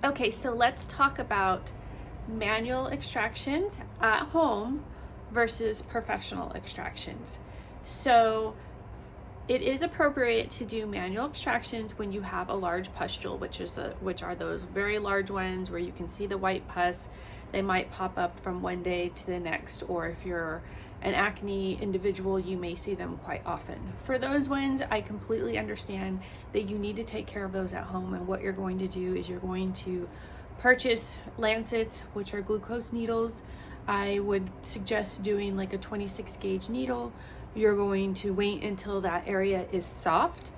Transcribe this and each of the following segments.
Okay, so let's talk about manual extractions at home versus professional extractions. So it is appropriate to do manual extractions when you have a large pustule, which are those very large ones where you can see the white pus. They might pop up from one day to the next, or if you're an acne individual, you may see them quite often. For those ones, I completely understand that you need to take care of those at home, and what you're going to do is you're going to purchase lancets, which are glucose needles. I would suggest doing like a 26 gauge needle. You're going to wait until that area is soft.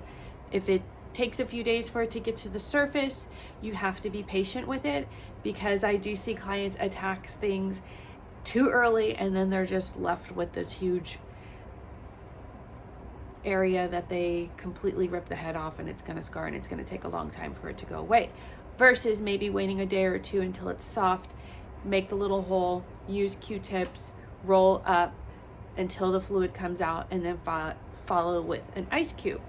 If it takes a few days for it to get to the surface, you have to be patient with it, because I do see clients attack things too early and then they're just left with this huge area that they completely rip the head off, and it's going to scar, and it's going to take a long time for it to go away, versus maybe waiting a day or two until it's soft, make the little hole, use Q-tips, roll up until the fluid comes out, and then follow with an ice cube.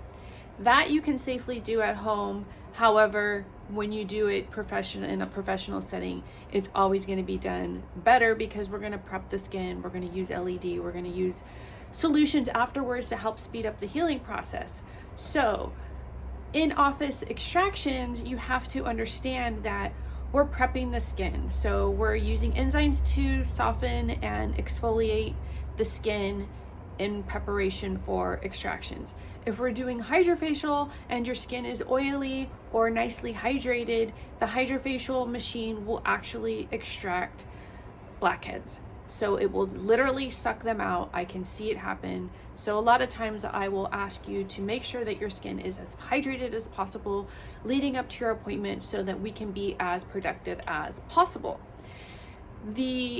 That you can safely do at home. However, when you do it in a professional setting, it's always going to be done better, because we're going to prep the skin, we're going to use LED, we're going to use solutions afterwards to help speed up the healing process. So in office extractions, you have to understand that we're prepping the skin. So we're using enzymes to soften and exfoliate the skin in preparation for extractions. If we're doing hydrofacial and your skin is oily or nicely hydrated, the hydrofacial machine will actually extract blackheads. So it will literally suck them out. I can see it happen. So a lot of times I will ask you to make sure that your skin is as hydrated as possible leading up to your appointment, so that we can be as productive as possible.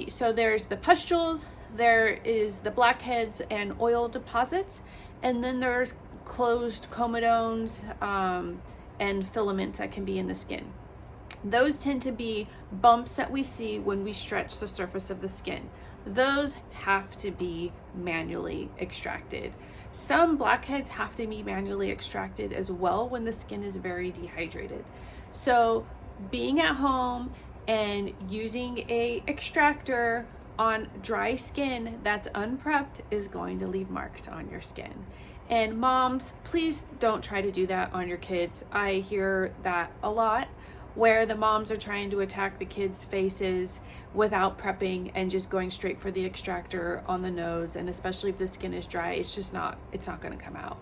So there's the pustules, there is the blackheads and oil deposits, and then there's closed comedones and filaments that can be in the skin. Those tend to be bumps that we see when we stretch the surface of the skin. Those have to be manually extracted. Some blackheads have to be manually extracted as well when the skin is very dehydrated. So being at home and using a extractor on dry skin that's unprepped is going to leave marks on your skin. And moms, please don't try to do that on your kids. I hear that a lot, where the moms are trying to attack the kids' faces without prepping and just going straight for the extractor on the nose. And especially if the skin is dry, it's not going to come out.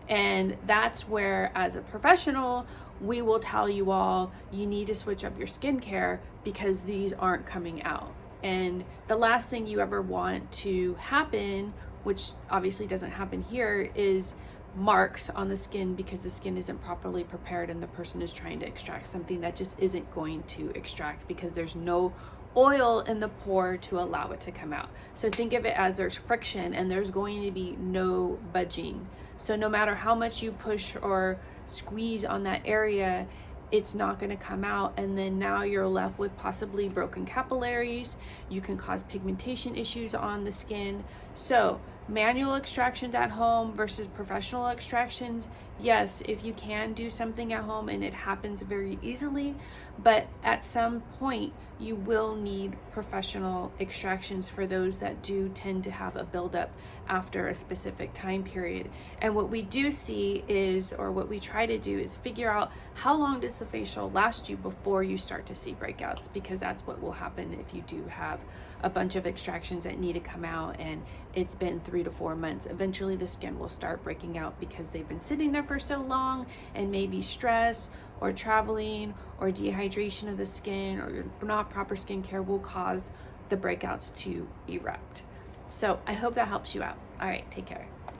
And that's where, as a professional, we will tell you all, you need to switch up your skincare, because these aren't coming out. And the last thing you ever want to happen, which obviously doesn't happen here, is marks on the skin because the skin isn't properly prepared and the person is trying to extract something that just isn't going to extract, because there's no oil in the pore to allow it to come out. So think of it as there's friction and there's going to be no budging. So no matter how much you push or squeeze on that area, it's not going to come out, and then now you're left with possibly broken capillaries. You can cause pigmentation issues on the skin. So manual extractions at home versus professional extractions, yes, if you can do something at home and it happens very easily, but at some point you will need professional extractions for those that do tend to have a buildup after a specific time period. And what we do see is, or what we try to do is figure out how long does the facial last you before you start to see breakouts, because that's what will happen if you do have a bunch of extractions that need to come out and it's been 3 to 4 months. Eventually the skin will start breaking out because they've been sitting there for so long, and maybe stress or traveling or dehydration of the skin or not proper skincare will cause the breakouts to erupt. So I hope that helps you out. All right, take care.